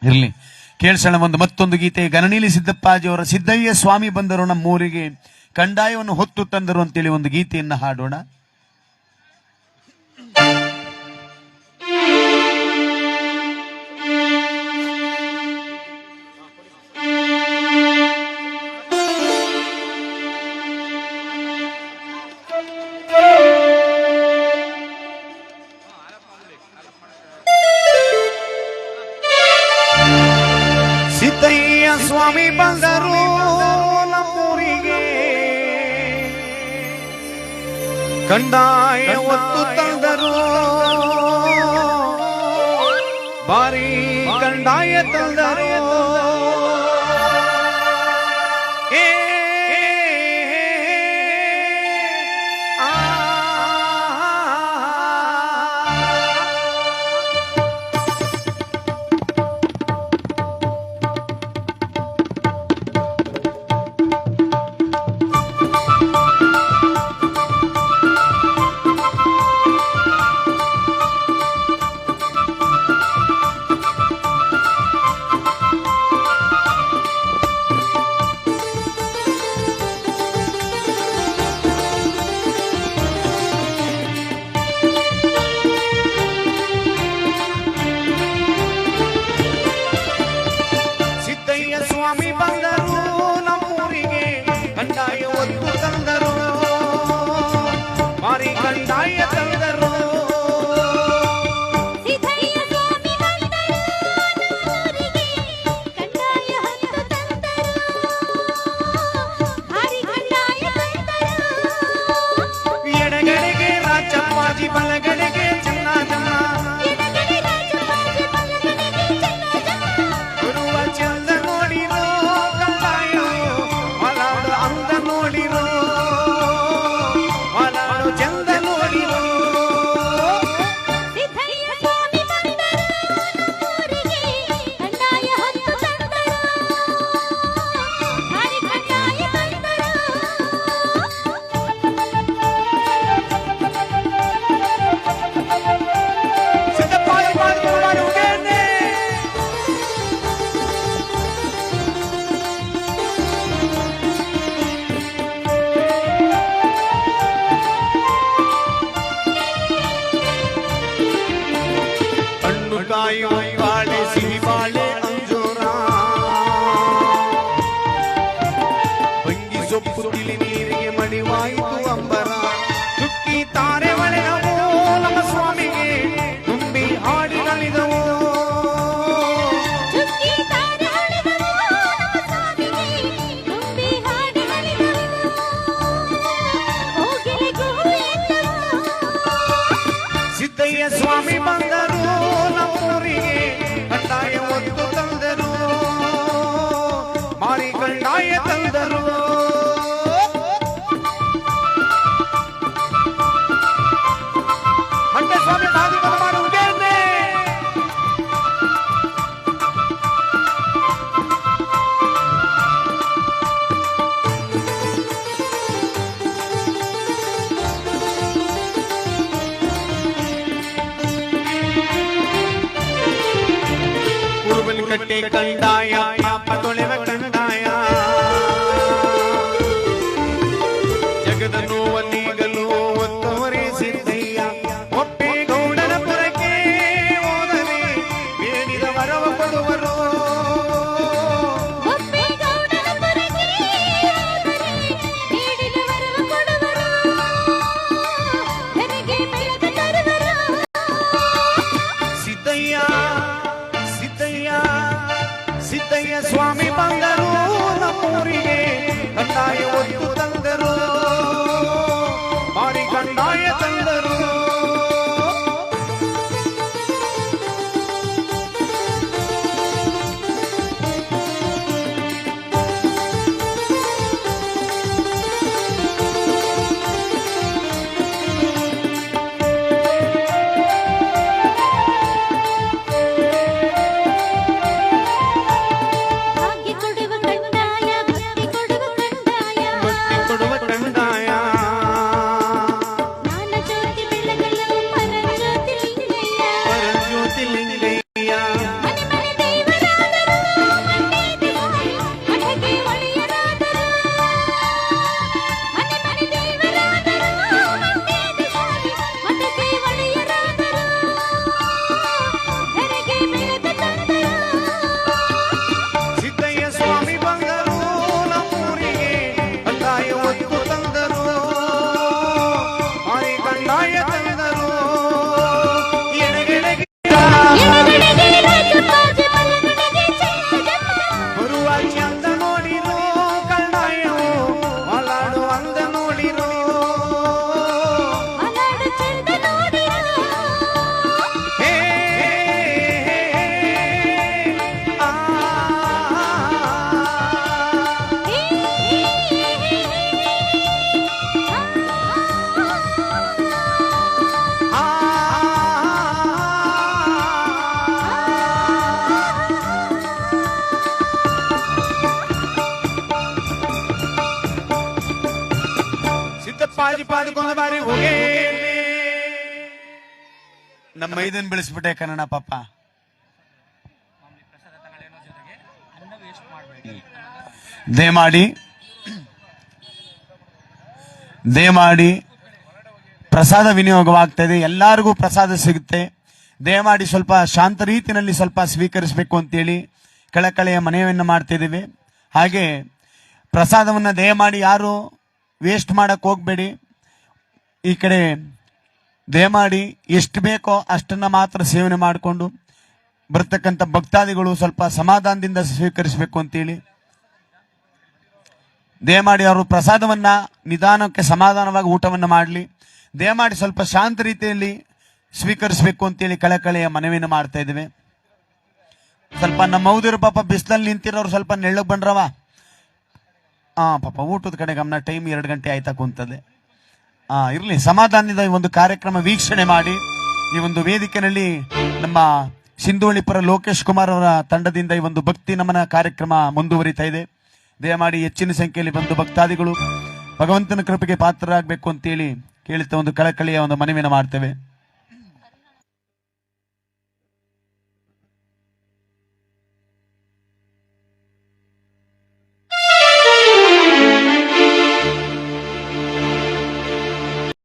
ಇರಲಿ, ಕೇಳಿಸೋಣ ಒಂದು ಮತ್ತೊಂದು ಗೀತೆ. ಗಣನೀಲಿ ಸಿದ್ದಪ್ಪಾಜಿಯವರ ಸಿದ್ದಯ್ಯ ಸ್ವಾಮಿ ಬಂದರು ನಮ್ಮೂರಿಗೆ, ಕಂದಾಯವನ್ನು ಹೊತ್ತು ತಂದರು ಅಂತೇಳಿ ಒಂದು ಗೀತೆಯನ್ನು ಹಾಡೋಣ. ಸಿದ್ದಯ್ಯ ಸ್ವಾಮಿ ಬಂದರು ನಮ್ಮೂರಿಗೆ, ಕಂದಾಯ ಹೊತ್ತು ತಂದರು, ಬಾರಿ ಕಂದಾಯ ತಂದರು. ಸ್ವಾಮಿ ಬಂದರು ನಮ್ಮೂರಿಗೆ, ಕಂದಾಯ ಹೊತ್ತು ತಂದರು, ಮಾರಿ ಕಂದಾಯ ತಂದರು. ಎಡಗಡೆಗೆ ರಾಜಪ್ಪಾಜಿ, ಬಲಗಡೆಗೆ ಚೆನ್ನಜಮ್ಮ, ಬರುವ ಚಂದ ನೋಡಿರೋ ಕಂದಾಯ ಮಲಾಡು ಅಂದ ನೋಡಿರೋ, ಮಲಾಡು ಚಂದ ನೋಡಿರೋ. ಕಾಯು ಬಾಳೆ ಸಿಹಿ ಬಾಳೆ ಅಂಜೂರ, ಬಂಗಿ ಸೊಪ್ಪು ತಿಳಿ ನೀರಿಗೆ ಮಡಿವಾಯಿತು ಅಂಬರ, ಚುಕ್ಕಿ ತಾರೆ ಒಳೆದವು ನಮ್ಮ ಸ್ವಾಮಿಗೆ, ತುಂಬಿ ಹಾಡಿಗಳಿದವು. ಸಿದ್ದಯ್ಯ ಸ್ವಾಮಿ ಬಂದರು ನಮ್ಮೂರಿಗೆ, ಕಂದಾಯ ಹೊತ್ತು ತಂದರು, ಮಾರಿ ಕಂದಾಯ ತಂದರು. ಮಂಡ್ಯ ಸ್ವಾಮಿ ಬಾಗಿ ಮಾಡುವುದೇನೆ, ಕಟ್ಟೆ ಕಂದಾಯ ಪಾಪ ತೊಳೆವ ಕಂದಾಯ, ಜಗದ ನೋವನ್ನೀಗಲು ಒತ್ತವರೇ ಸಿದ್ದಯ್ಯ, ಒಪ್ಪೇಗೌಡನ ಪುರಕ್ಕೆ ಹೋದರೆ ಬೇಡಿದ ವರವ ಕೊಡುವರು. ಸಿದ್ದಯ್ಯ ಸಿದ್ದಯ್ಯ ಸ್ವಾಮಿ ಬಂದರು ನಮ್ಮೂರಿಗೆ, ಕಂದಾಯ ಹೊತ್ತು ತಂದರು, ಮಾರಿ ಕಂದಾಯ ತಂದರು. ಕೊಡುವ ಸಿದ್ದಪ್ಪಾಜಿ ಪಾದಕೊಂದ ಬಾರಿ ಹೋಗೇ ನಮ್ಮ ಇದನ್ ಬೆಳೆಸ್ಬಿಟ್ಟೆ ಕನ್ನಡ ಪಾಪ. ದಯಮಾಡಿ ಪ್ರಸಾದ ವಿನಿಯೋಗವಾಗ್ತಾ ಇದೆ, ಎಲ್ಲರಿಗೂ ಪ್ರಸಾದ ಸಿಗುತ್ತೆ. ದಯಮಾಡಿ ಸ್ವಲ್ಪ ಶಾಂತ ರೀತಿಯಲ್ಲಿ ಸ್ವಲ್ಪ ಸ್ವೀಕರಿಸಬೇಕು ಅಂತೇಳಿ ಕಳಕಳೆಯ ಮನವಿಯನ್ನು ಮಾಡ್ತಾ ಇದ್ದೀವಿ. ಹಾಗೆ ಪ್ರಸಾದವನ್ನ ದಯಮಾಡಿ ಯಾರು ವೇಸ್ಟ್ ಮಾಡಕ್ ಹೋಗ್ಬೇಡಿ. ಈ ಕಡೆ ದಯಮಾಡಿ ಎಷ್ಟು ಬೇಕೋ ಅಷ್ಟನ್ನ ಮಾತ್ರ ಸೇವನೆ ಮಾಡಿಕೊಂಡು ಬರ್ತಕ್ಕಂಥ ಭಕ್ತಾದಿಗಳು ಸ್ವಲ್ಪ ಸಮಾಧಾನದಿಂದ ಸ್ವೀಕರಿಸಬೇಕು ಅಂತೇಳಿ ದಯಮಾಡಿ ಅವರು ಪ್ರಸಾದವನ್ನ ನಿಧಾನಕ್ಕೆ ಸಮಾಧಾನವಾಗಿ ಊಟವನ್ನ ಮಾಡಲಿ. ದಯಮಾಡಿ ಸ್ವಲ್ಪ ಶಾಂತ ರೀತಿಯಲ್ಲಿ ಸ್ವೀಕರಿಸಬೇಕು ಅಂತೇಳಿ ಕಳಕಳೆಯ ಮನವಿಯನ್ನು ಮಾಡ್ತಾ ಇದ್ದೇವೆ. ಸ್ವಲ್ಪ ನಮ್ಮ ಹೌದಿರು ಪಾಪ ಬಿಸಿಲಲ್ಲಿ ನಿಂತಿರೋರು ಸ್ವಲ್ಪ ನೆಳ್ಳಗ್ ಬಂದ್ರವ. ಪಾಪ ಊಟದ ಕಡೆ ಗಮನ. ಟೈಮ್ 2 ಗಂಟೆ ಆಯ್ತಾ ಕುಂತದೆ. ಇರ್ಲಿ, ಸಮಾಧಾನದಿಂದ ಈ ಒಂದು ಕಾರ್ಯಕ್ರಮ ವೀಕ್ಷಣೆ ಮಾಡಿ. ಈ ಒಂದು ವೇದಿಕೆಯಲ್ಲಿ ನಮ್ಮ ಸಿಂಧೋಳಿಪುರ ಲೋಕೇಶ್ ಕುಮಾರ್ ಅವರ ತಂಡದಿಂದ ಈ ಒಂದು ಭಕ್ತಿ ನಮನ ಕಾರ್ಯಕ್ರಮ ಮುಂದುವರಿತಾ ಇದೆ. ದಯಮಾಡಿ ಹೆಚ್ಚಿನ ಸಂಖ್ಯೆಯಲ್ಲಿ ಬಂದು ಭಕ್ತಾದಿಗಳು ಭಗವಂತನ ಕೃಪೆಗೆ ಪಾತ್ರರಾಗಬೇಕು ಅಂತೇಳಿ ಕೇಳುತ್ತಾ ಒಂದು ಕಳಕಳಿಯ ಒಂದು ಮನವಿಯನ್ನು ಮಾಡ್ತೇವೆ.